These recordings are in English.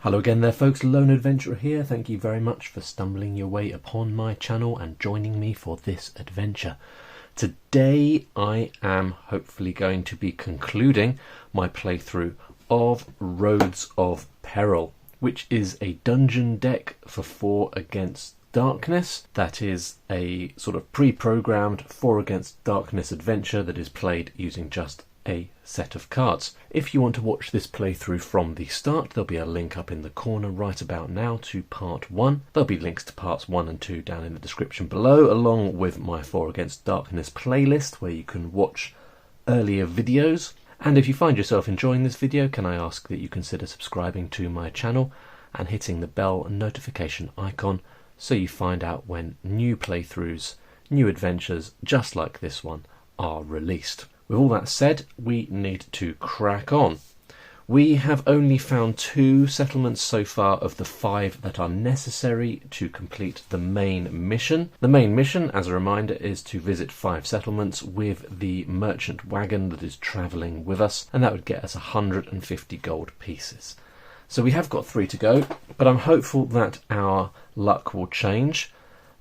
Hello again there folks, Lone Adventurer here. Thank you very much for stumbling your way upon my channel and joining me for this adventure. Today I am hopefully going to be concluding my playthrough of Roads of Peril, which is a dungeon deck for 4 against Darkness. That is a sort of pre-programmed 4 against Darkness adventure that is played using just a set of cards. If you want to watch this playthrough from the start, there'll be a link up in the corner right about now to part 1. There'll be links to parts 1 and 2 down in the description below, along with my 4 against Darkness playlist where you can watch earlier videos. And if you find yourself enjoying this video, can I ask that you consider subscribing to my channel and hitting the bell notification icon so you find out when new playthroughs, new adventures just like this one are released. With all that said, we need to crack on. We have only found 2 settlements so far of the 5 that are necessary to complete the main mission. The main mission, as a reminder, is to visit 5 settlements with the merchant wagon that is travelling with us, and that would get us 150 gold pieces. So we have got 3 to go, but I'm hopeful that our luck will change.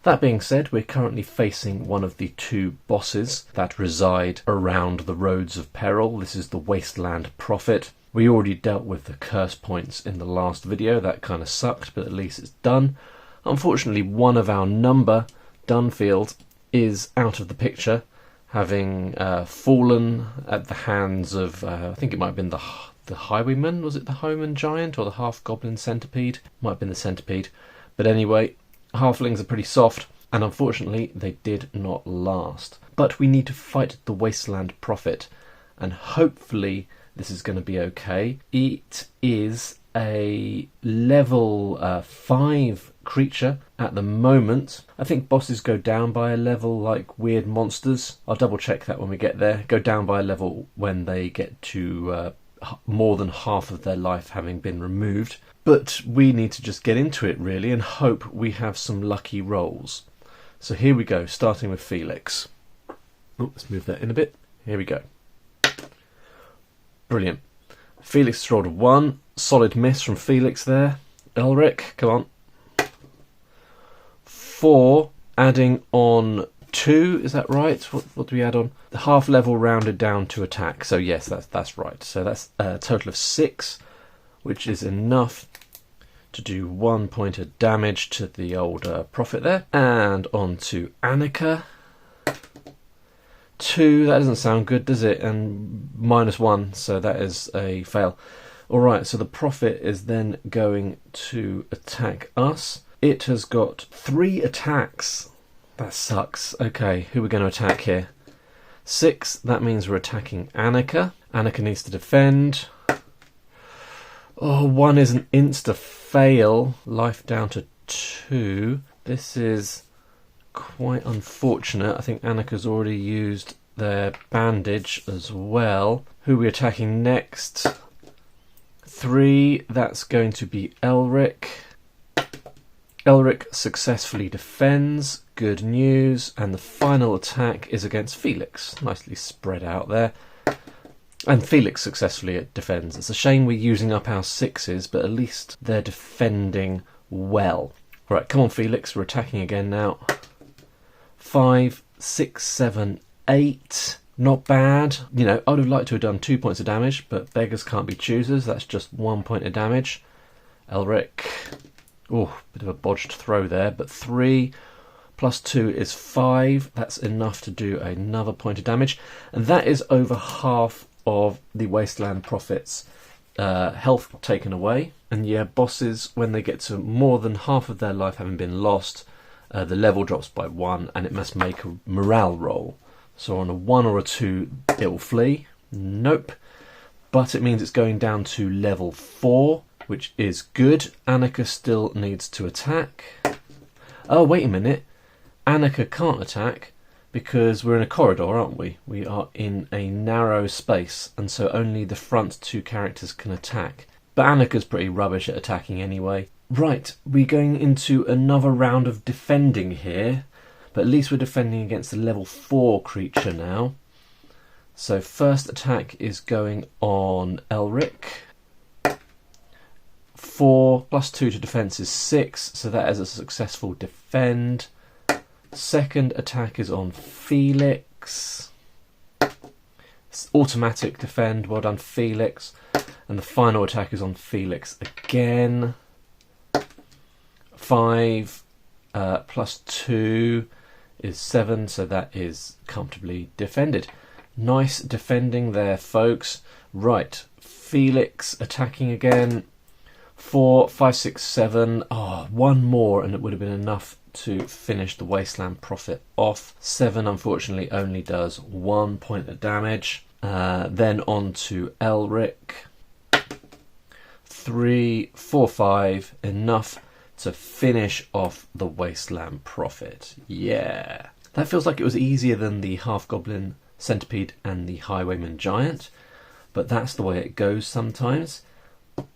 That being said, we're currently facing one of the 2 bosses that reside around the Roads of Peril. This is the Wasteland Prophet. We already dealt with the curse points in the last video. That kind of sucked, but at least it's done. Unfortunately, one of our number, Dunfield, is out of the picture, having fallen at the hands of, I think it might have been the Highwayman. Was it the Highwayman Giant or the Half-Goblin Centipede? Might have been the Centipede. But anyway, halflings are pretty soft, and unfortunately they did not last. But we need to fight the Wasteland Prophet, and hopefully this is going to be okay. It is a level 5 creature at the moment. I think bosses go down by a level like weird monsters. I'll double check that when we get there. Go down by a level when they get to more than half of their life having been removed. But we need to just get into it really and hope we have some lucky rolls. So here we go, starting with Felix. Oh, let's move that in a bit. Here we go. Brilliant. Felix rolled a 1. Solid miss from Felix there. Elric, come on. 4, adding on 2, is that right? What do we add on? The half level rounded down to attack. So yes, that's right. So that's a total of 6, which is enough to do 1 point of damage to the old prophet there. And on to Annika. 2, that doesn't sound good, does it? And -1, so that is a fail. Alright, so the prophet is then going to attack us. It has got 3 attacks. That sucks. Okay, who are we going to attack here? 6, that means we're attacking Annika. Annika needs to defend. Oh, 1 is an insta-fail. Life down to 2. This is quite unfortunate. I think Annika's already used their bandage as well. Who are we attacking next? 3, that's going to be Elric. Elric successfully defends. Good news. And the final attack is against Felix. Nicely spread out there. And Felix successfully defends. It's a shame we're using up our 6s, but at least they're defending well. Right, come on Felix, we're attacking again now. 5, 6, 7, 8. Not bad. You know, I would have liked to have done 2 points of damage, but beggars can't be choosers. That's just 1 point of damage. Elric. Oh, bit of a bodged throw there, but 3 plus 2 is 5. That's enough to do another point of damage. And that is over half of the Wasteland Prophet's health taken away. And yeah, bosses, when they get to more than half of their life having been lost, the level drops by 1 and it must make a morale roll. So on a 1 or a 2 it will flee. Nope. But it means it's going down to level 4, which is good. Annika still needs to attack. Oh, wait a minute. Annika can't attack because we're in a corridor, aren't we? We are in a narrow space, and so only the front 2 characters can attack. But Annika's pretty rubbish at attacking anyway. Right, we're going into another round of defending here, but at least we're defending against a level 4 creature now. So first attack is going on Elric. 4 plus 2 to defense is 6, so that is a successful defend. Second attack is on Felix. It's automatic defend, well done Felix. And the final attack is on Felix again. 5 plus 2 is 7, so that is comfortably defended. Nice defending there, folks. Right, Felix attacking again. 4, 5, 6, 7. Oh, one more and it would have been enough to finish the Wasteland Prophet off. 7 unfortunately only does 1 point of damage. Then on to Elric. 3, 4, 5. Enough to finish off the Wasteland Prophet. Yeah. That feels like it was easier than the Half-Goblin Centipede and the Highwayman Giant, but that's the way it goes sometimes.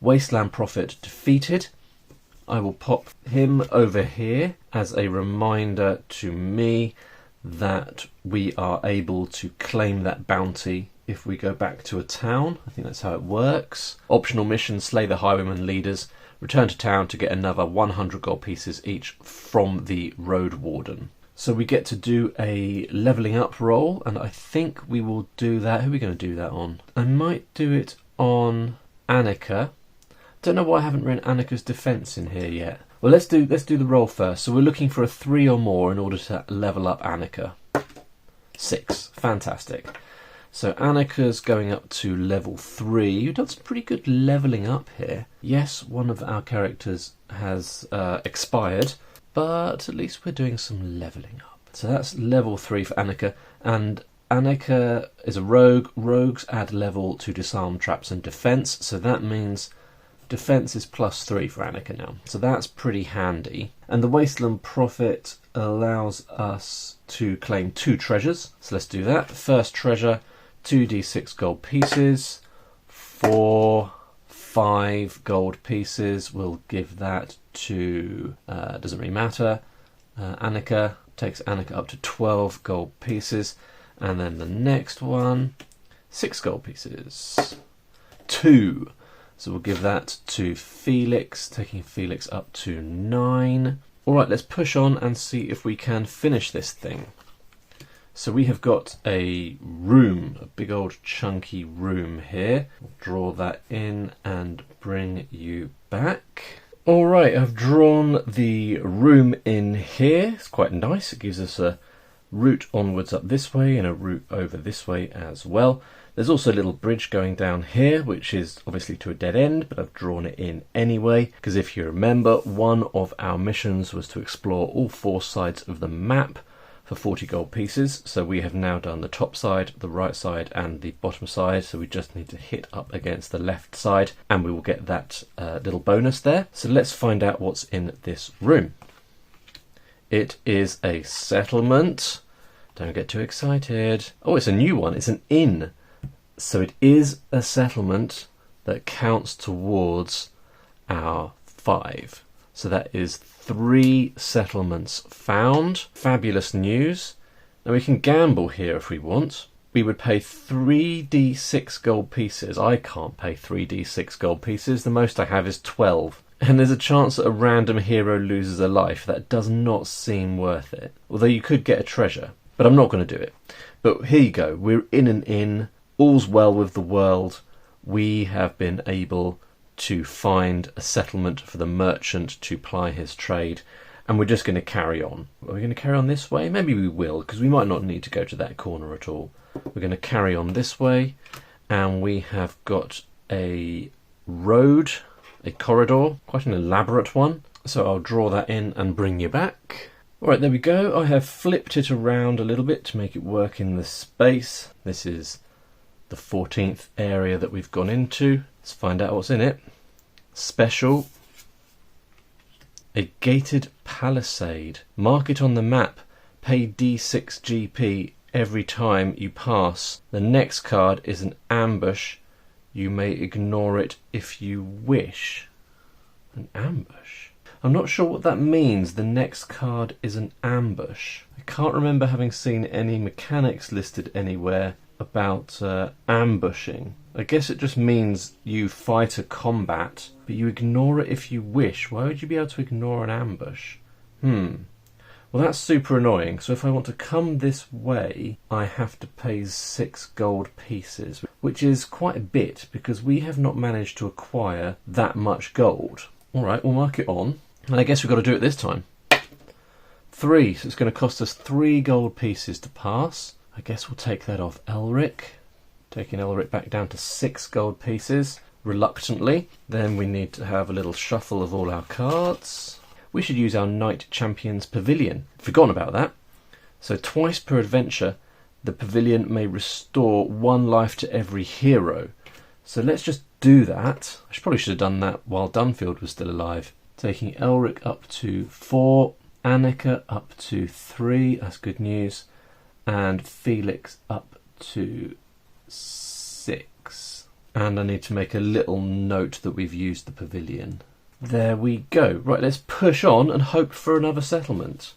Wasteland Prophet defeated. I will pop him over here as a reminder to me that we are able to claim that bounty if we go back to a town. I think that's how it works. Optional mission, slay the Highwayman leaders. Return to town to get another 100 gold pieces each from the Road Warden. So we get to do a levelling up roll, and I think we will do that. Who are we going to do that on? I might do it on Annika. Don't know why I haven't written Annika's defence in here yet. Well, let's do the roll first. So we're looking for a 3 or more in order to level up Annika. 6, fantastic. So Annika's going up to level 3. You've done some pretty good levelling up here. Yes, one of our characters has expired, but at least we're doing some levelling up. So that's level 3 for Annika, and Annika is a rogue. Rogues add level to disarm, traps and defence, so that means defence is plus 3 for Annika now. So that's pretty handy. And the Wasteland Prophet allows us to claim 2 treasures, so let's do that. First treasure, 2d6 gold pieces, 4, 5 gold pieces. We'll give that to, doesn't really matter, Annika. Takes Annika up to 12 gold pieces. And then the next one, 6 gold pieces. 2. So we'll give that to Felix, taking Felix up to 9. Alright, let's push on and see if we can finish this thing. So we have got a room, a big old chunky room here. We'll draw that in and bring you back. Alright, I've drawn the room in here. It's quite nice. It gives us a route onwards up this way and a route over this way as well. There's also a little bridge going down here, which is obviously to a dead end, but I've drawn it in anyway, because if you remember, one of our missions was to explore all 4 sides of the map for 40 gold pieces. So we have now done the top side, the right side and the bottom side, so we just need to hit up against the left side and we will get that little bonus there. So let's find out what's in this room. It is a settlement. Don't get too excited. Oh, it's a new one. It's an inn. So it is a settlement that counts towards our 5. So that is 3 settlements found. Fabulous news. Now we can gamble here if we want. We would pay 3d6 gold pieces. I can't pay 3d6 gold pieces. The most I have is 12. And there's a chance that a random hero loses a life. That does not seem worth it. Although you could get a treasure. But I'm not going to do it. But here you go. We're in an inn. All's well with the world. We have been able to find a settlement for the merchant to ply his trade, and we're just going to carry on. Are we going to carry on this way? Maybe we will, because we might not need to go to that corner at all. We're going to carry on this way, and we have got a road, a corridor, quite an elaborate one. So I'll draw that in and bring you back. Alright, there we go. I have flipped it around a little bit to make it work in the space. This is the 14th area that we've gone into. Let's find out what's in it. Special. A gated palisade. Mark it on the map. Pay D6 GP every time you pass. The next card is an ambush. You may ignore it if you wish. An ambush? I'm not sure what that means. The next card is an ambush. I can't remember having seen any mechanics listed anywhere about ambushing. I guess it just means you fight a combat, but you ignore it if you wish. Why would you be able to ignore an ambush? Well, that's super annoying. So if I want to come this way, I have to pay 6 gold pieces, which is quite a bit because we have not managed to acquire that much gold. All right, we'll mark it on. And I guess we've got to do it this time. 3, so it's going to cost us 3 gold pieces to pass. I guess we'll take that off Elric. Taking Elric back down to 6 gold pieces, reluctantly. Then we need to have a little shuffle of all our cards. We should use our Knight Champion's Pavilion. Forgotten about that. So twice per adventure, the Pavilion may restore 1 life to every hero. So let's just do that. I probably should have done that while Dunfield was still alive. Taking Elric up to 4, Annika up to 3, that's good news, and Felix up to 6. And I need to make a little note that we've used the Pavilion. There we go. Right, let's push on and hope for another settlement.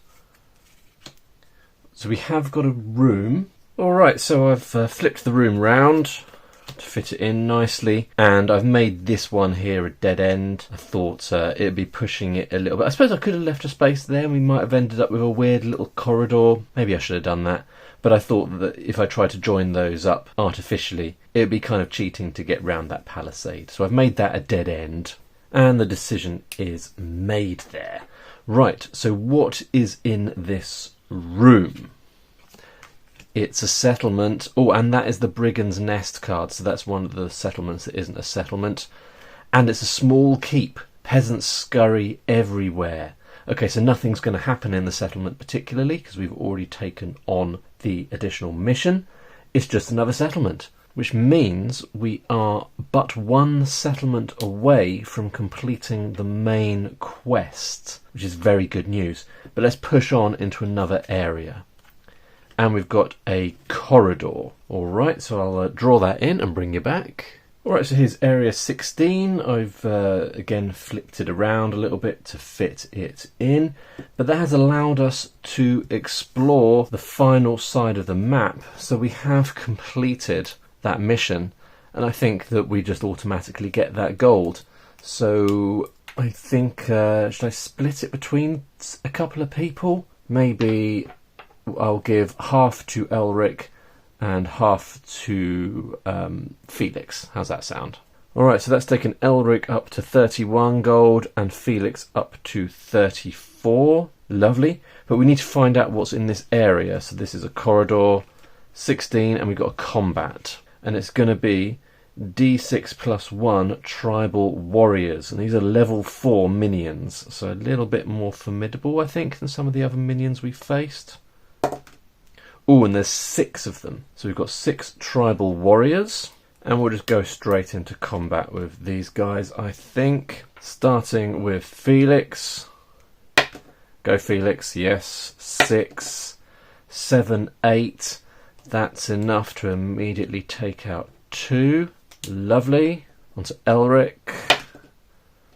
So we have got a room. Alright, so I've flipped the room round to fit it in nicely, and I've made this one here a dead end. I thought it'd be pushing it a little bit. I suppose I could have left a space there and we might have ended up with a weird little corridor. Maybe I should have done that. But I thought that if I tried to join those up artificially, it'd be kind of cheating to get round that palisade. So I've made that a dead end. And the decision is made there. Right, so what is in this room? It's a settlement. Oh, and that is the Brigand's Nest card. So that's one of the settlements that isn't a settlement. And it's a small keep. Peasants scurry everywhere. Okay, so nothing's going to happen in the settlement particularly because we've already taken on the additional mission. It's just another settlement, which means we are but 1 settlement away from completing the main quest, which is very good news. But let's push on into another area. And we've got a corridor. Alright, so I'll draw that in and bring you back. Alright, so here's area 16. I've again flipped it around a little bit to fit it in. But that has allowed us to explore the final side of the map. So we have completed that mission, and I think that we just automatically get that gold. So I think should I split it between a couple of people? Maybe I'll give half to Elric and half to Felix. How's that sound? Alright, so that's taken Elric up to 31 gold and Felix up to 34. Lovely. But we need to find out what's in this area. So this is a corridor, 16, and we've got a combat. And it's going to be D6 plus 1 tribal warriors. And these are level 4 minions. So a little bit more formidable, I think, than some of the other minions we've faced. Oh, and there's 6 of them. So we've got 6 tribal warriors. And we'll just go straight into combat with these guys, I think. Starting with Felix. Go Felix, yes. 6, 7, 8. That's enough to immediately take out 2. Lovely. On to Elric.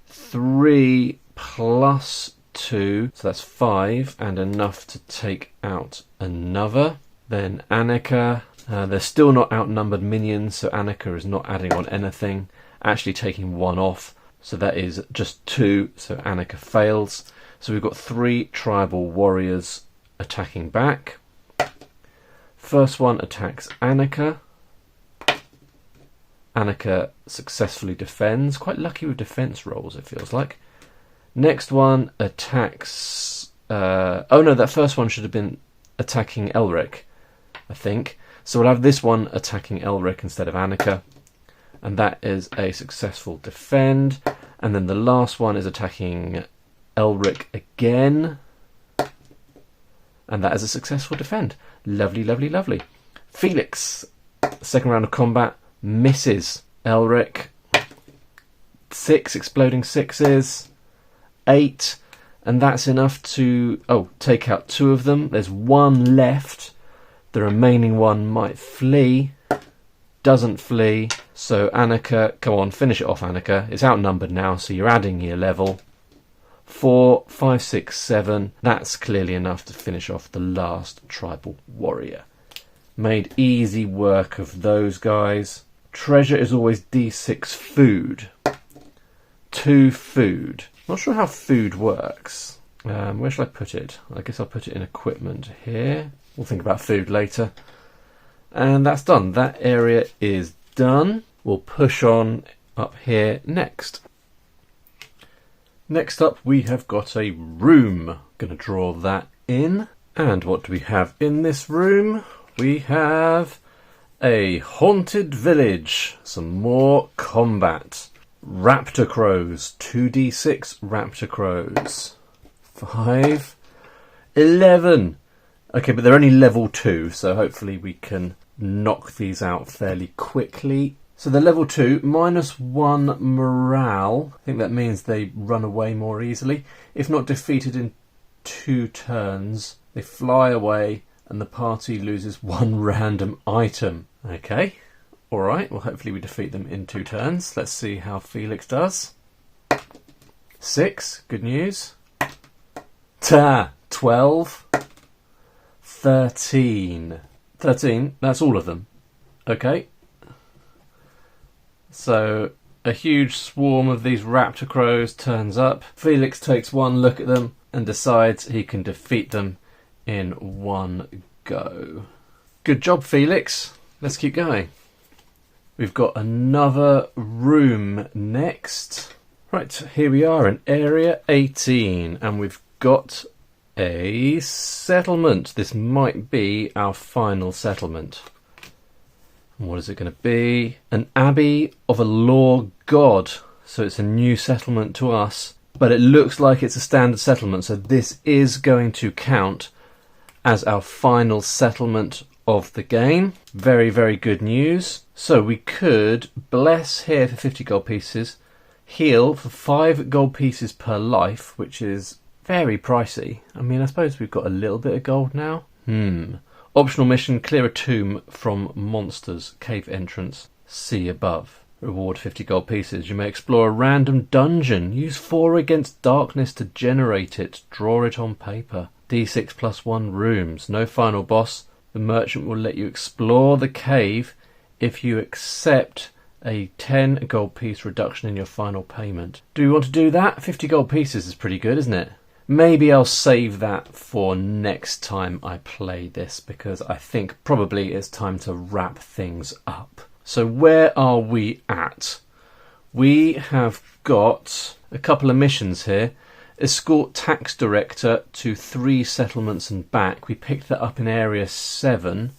3 plus 2. So that's 5. And enough to take out another. Then Annika. They're still not outnumbered minions. So Annika is not adding on anything. Actually taking 1 off. So that is just 2. So Annika fails. So we've got 3 tribal warriors attacking back. First one attacks Annika. Annika successfully defends. Quite lucky with defense rolls, it feels like. Next one attacks... oh no, that first one should have been attacking Elric, I think. So we'll have this one attacking Elric instead of Annika. And that is a successful defend. And then the last one is attacking Elric again. And that is a successful defend. Lovely, lovely, lovely. Felix, second round of combat, misses Elric. 6 exploding 6s. 8. And that's enough to take out 2 of them. There's 1 left. The remaining one might flee. Doesn't flee. So Annika, come on, finish it off, Annika. It's outnumbered now, so you're adding your level. 4, 5, 6, 7. That's clearly enough to finish off the last tribal warrior. Made easy work of those guys. Treasure is always D6 food. 2 food. Not sure how food works. Where shall I put it? I guess I'll put it in equipment here. We'll think about food later. And that's done. That area is done. We'll push on up here next. Next up we have got a room. Going to draw that in. And what do we have in this room? We have a haunted village. Some more combat. Raptor crows. 2d6 raptor crows. 5. 11. Okay, but they're only level 2, so hopefully we can knock these out fairly quickly. So they're level 2, -1 morale. I think that means they run away more easily. If not defeated in 2 turns, they fly away and the party loses 1 random item. Okay, alright, well hopefully we defeat them in 2 turns. Let's see how Felix does. 6, good news. 12. 13. 13, that's all of them. Okay. So, a huge swarm of these raptor crows turns up. Felix takes one look at them and decides he can defeat them in 1 go. Good job, Felix. Let's keep going. We've got another room next. Right, here we are in Area 18, and we've got a settlement. This might be our final settlement. What is it going to be? An abbey of a law god. So it's a new settlement to us, but it looks like it's a standard settlement, so this is going to count as our final settlement of the game. Very, very good news. So we could bless here for 50 gold pieces, heal for 5 gold pieces per life, which is very pricey. I mean, I suppose we've got a little bit of gold now. Optional mission, clear a tomb from monsters, cave entrance, see above. Reward 50 gold pieces. You may explore a random dungeon. Use 4 against darkness to generate it. Draw it on paper. D6 +1 rooms. No final boss. The merchant will let you explore the cave if you accept a 10 gold piece reduction in your final payment. Do we want to do that? 50 gold pieces is pretty good, isn't it? Maybe I'll save that for next time I play this, because I think probably it's time to wrap things up. So where are we at? We have got a couple of missions here. Escort tax director to 3 settlements and back. We picked that up in area 7,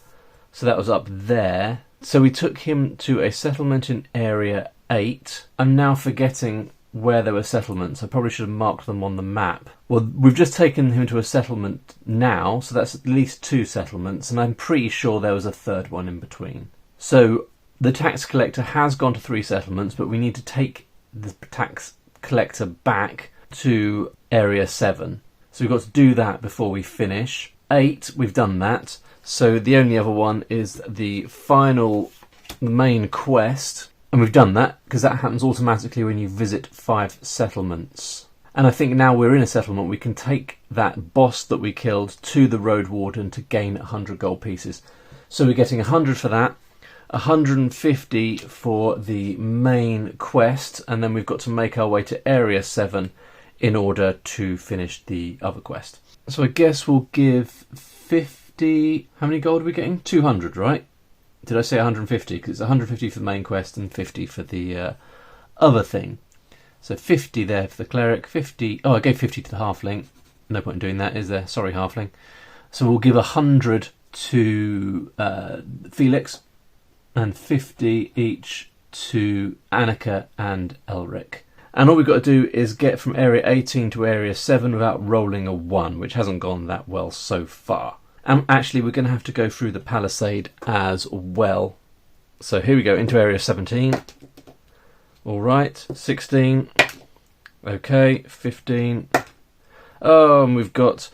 so that was up there. So we took him to a settlement in area 8. I'm now forgetting where there were settlements. I probably should have marked them on the map. Well, we've just taken him to a settlement now, so that's at least 2 settlements, and I'm pretty sure there was a 3rd one in between. So the tax collector has gone to 3 settlements, but we need to take the tax collector back to area 7. So we've got to do that before we finish. 8, we've done that. So the only other one is the final main quest. And we've done that because that happens automatically when you visit 5 settlements. And I think now we're in a settlement, we can take that boss that we killed to the road warden to gain 100 gold pieces. So we're getting 100 for that, 150 for the main quest, and then we've got to make our way to area 7 in order to finish the other quest. So I guess we'll give 50... How many gold are we getting? 200, right? Did I say 150? Because it's 150 for the main quest and 50 for the other thing. So 50 there for the cleric, 50... Oh, I gave 50 to the halfling. No point in doing that, is there? Sorry, halfling. So we'll give 100 to Felix and 50 each to Annika and Elric. And all we've got to do is get from area 18 to area 7 without rolling a 1, which hasn't gone that well so far. And actually, we're going to have to go through the palisade as well. So here we go, into area 17. All right, 16. Okay, 15. Oh, and we've got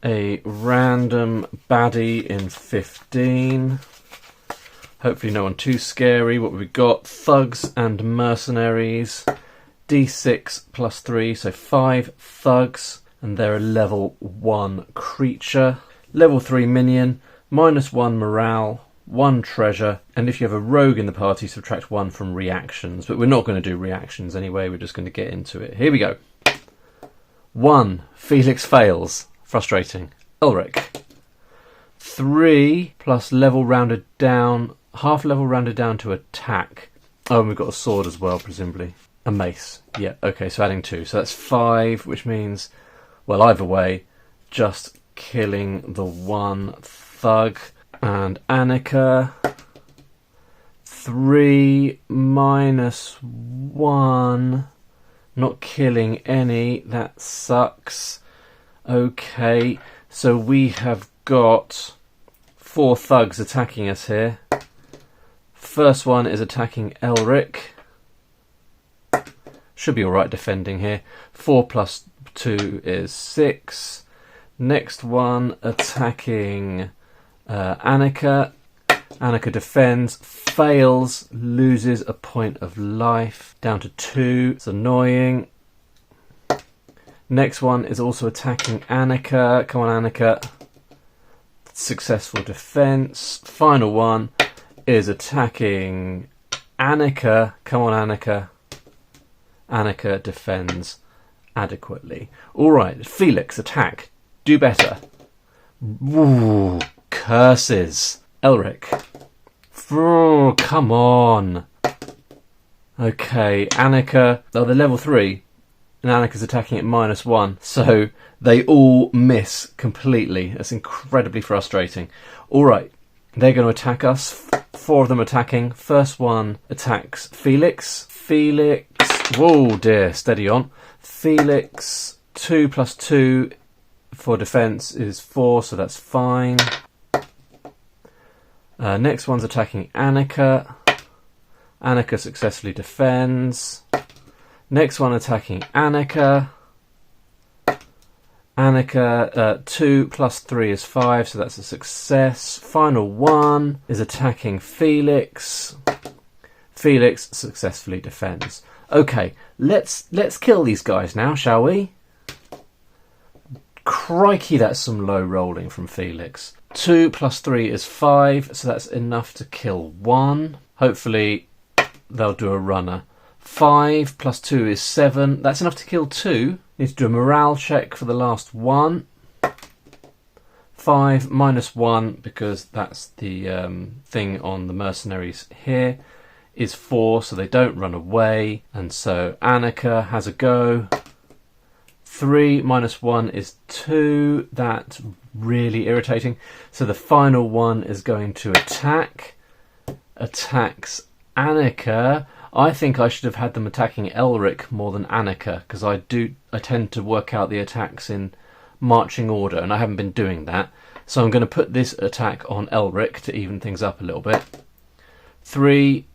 a random baddie in 15. Hopefully no one too scary. What have we got? Thugs and mercenaries D6 plus 3, so 5 thugs, and they're a level 1 creature. Level 3 minion, -1 morale, 1 treasure, and if you have a rogue in the party, subtract 1 from reactions. But we're not going to do reactions anyway, we're just going to get into it. Here we go. 1. Felix fails. Frustrating. Elric. 3 plus level rounded down, half level rounded down to attack. Oh, and we've got a sword as well, presumably. A mace. Yeah, okay, so adding 2. So that's 5, which means, well, either way, just killing the 1 thug. And Annika. 3 minus 1. Not killing any. That sucks. Okay, so we have got 4 thugs attacking us here. First one is attacking Elric. Should be alright defending here. 4 plus 2 is 6. Next one attacking Annika. Annika defends, fails, loses a point of life. Down to 2. It's annoying. Next one is also attacking Annika. Come on, Annika. Successful defense. Final one is attacking Annika. Come on, Annika. Annika defends adequately. Alright, Felix, attack. Do better. Ooh, curses. Elric. Oh, come on. Okay, Annika. Oh, they're level 3. And Annika's attacking at -1. So they all miss completely. That's incredibly frustrating. Alright, they're going to attack us. 4 of them attacking. First one attacks Felix. Felix. Whoa, dear. Steady on. Felix. 2 plus 2 for defense is 4, so that's fine. Next one's attacking Annika. Annika successfully defends. Next one attacking Annika. Annika, 2 plus 3 is 5, so that's a success. Final one is attacking Felix. Felix successfully defends. Okay, let's kill these guys now, shall we? Crikey, that's some low rolling from Felix. 2 plus 3 is 5, so that's enough to kill 1. Hopefully they'll do a runner. 5 plus 2 is 7. That's enough to kill 2. Need to do a morale check for the last one. 5 minus 1, because that's the thing on the mercenaries here, is 4, so they don't run away. And so Annika has a go. 3 minus 1 is 2. That's really irritating. So the final one is going to attack. Attacks Annika. I think I should have had them attacking Elric more than Annika, because I tend to work out the attacks in marching order, and I haven't been doing that. So I'm going to put this attack on Elric to even things up a little bit. 3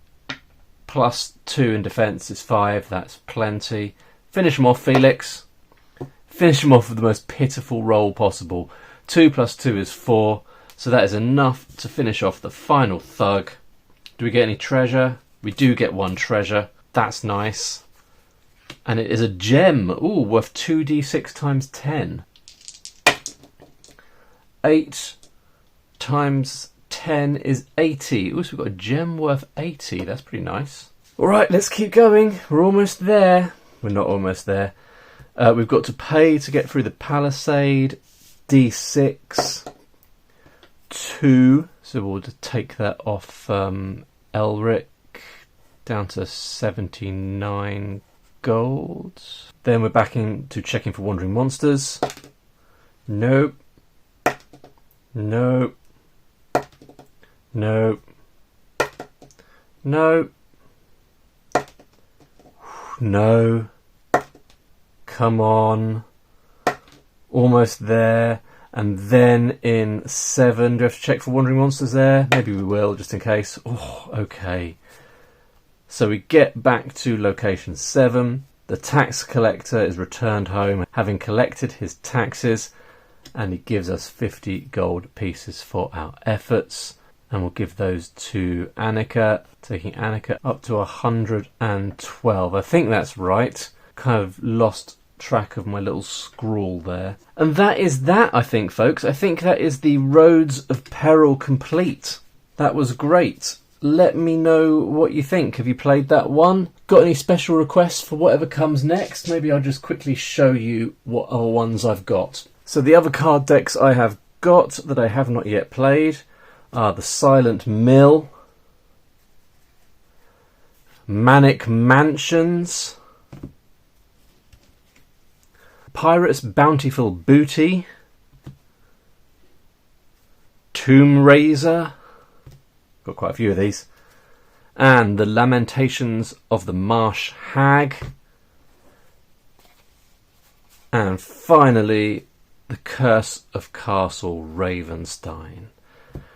plus 2 in defence is 5. That's plenty. Finish him off, Felix. Finish him off with the most pitiful roll possible. 2 plus 2 is 4. So that is enough to finish off the final thug. Do we get any treasure? We do get 1 treasure. That's nice. And it is a gem. Ooh, worth 2d6 times 10. 8 times 10 is 80. Ooh, so we've got a gem worth 80. That's pretty nice. Alright, let's keep going. We're almost there. We're not almost there. We've got to pay to get through the palisade. D6. 2. So we'll just take that off Elric. Down to 79 gold. Then we're back into checking for wandering monsters. Nope. Nope. Nope. Nope. No. Come on. Almost there. And then in 7, do we have to check for wandering monsters there? Maybe we will, just in case. Oh, okay. So we get back to location 7. The tax collector is returned home, having collected his taxes, and he gives us 50 gold pieces for our efforts. And we'll give those to Annika, taking Annika up to 112. I think that's right. Kind of lost track of my little scrawl there. And that is that, I think, folks. I think that is the Roads of Peril complete. That was great. Let me know what you think. Have you played that one? Got any special requests for whatever comes next? Maybe I'll just quickly show you what other ones I've got. So the other card decks I have got that I have not yet played are the Silent Mill, Manic Mansions, Pirate's Bountiful Booty, Tomb Raiser, got quite a few of these, and the Lamentations of the Marsh Hag, and finally the Curse of Castle Ravenstein.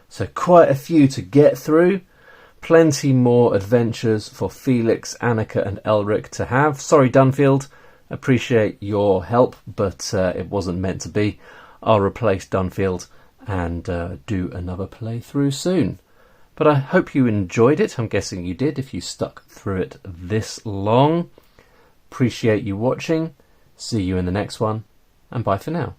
So quite a few to get through. Plenty more adventures for Felix, Annika and Elric to have. Sorry, Dunfield. Appreciate your help, but it wasn't meant to be. I'll replace Dunfield and do another playthrough soon. But I hope you enjoyed it. I'm guessing you did if you stuck through it this long. Appreciate you watching. See you in the next one, and bye for now.